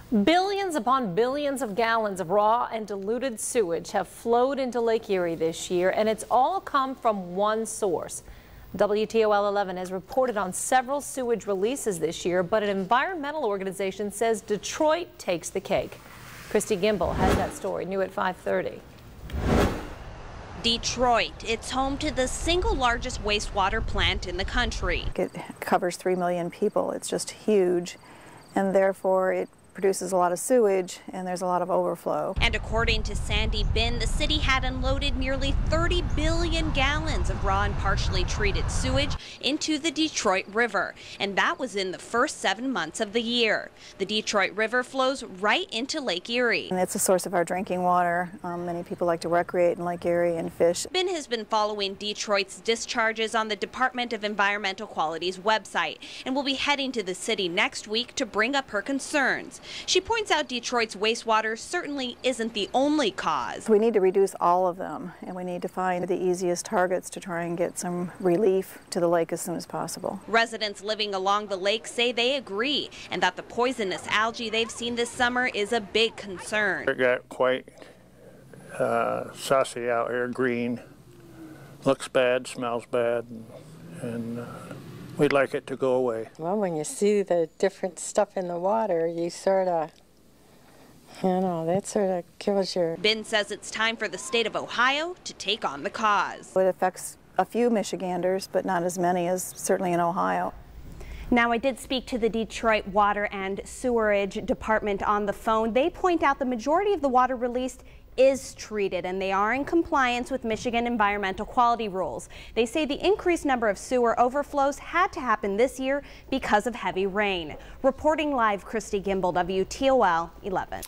Billions upon billions of gallons of raw and diluted sewage have flowed into Lake Erie this year, and it's all come from one source. WTOL 11 has reported on several sewage releases this year, but an environmental organization says Detroit takes the cake. Christy Gimbel has that story, new at 5:30. Detroit, it's home to the single largest wastewater plant in the country. It covers 3 million people. It's just huge, and therefore it produces a lot of sewage, and there's a lot of overflow. And according to Sandy Bin, the city had unloaded nearly 30 billion gallons of raw and partially treated sewage into the Detroit River, and that was in the first 7 months of the year. The Detroit River flows right into Lake Erie. And it's a source of our drinking water. Many people like to recreate in Lake Erie and fish. Bin has been following Detroit's discharges on the Department of Environmental Quality's website and will be heading to the city next week to bring up her concerns. She points out Detroit's wastewater certainly isn't the only cause. We need to reduce all of them, and we need to find the easiest targets to try and get some relief to the lake as soon as possible. Residents living along the lake say they agree, and that the poisonous algae they've seen this summer is a big concern. It got quite saucy out here, green, looks bad, smells bad, and we'd like it to go away. Well, when you see the different stuff in the water, you sort of, that sort of kills your... Bin says it's time for the state of Ohio to take on the cause. It affects a few Michiganders, but not as many as certainly in Ohio. Now, I did speak to the Detroit Water and Sewerage Department on the phone. They point out the majority of the water released is treated, and they are in compliance with Michigan environmental quality rules. They say the increased number of sewer overflows had to happen this year because of heavy rain. Reporting live, Christy Gimbel, WTOL 11.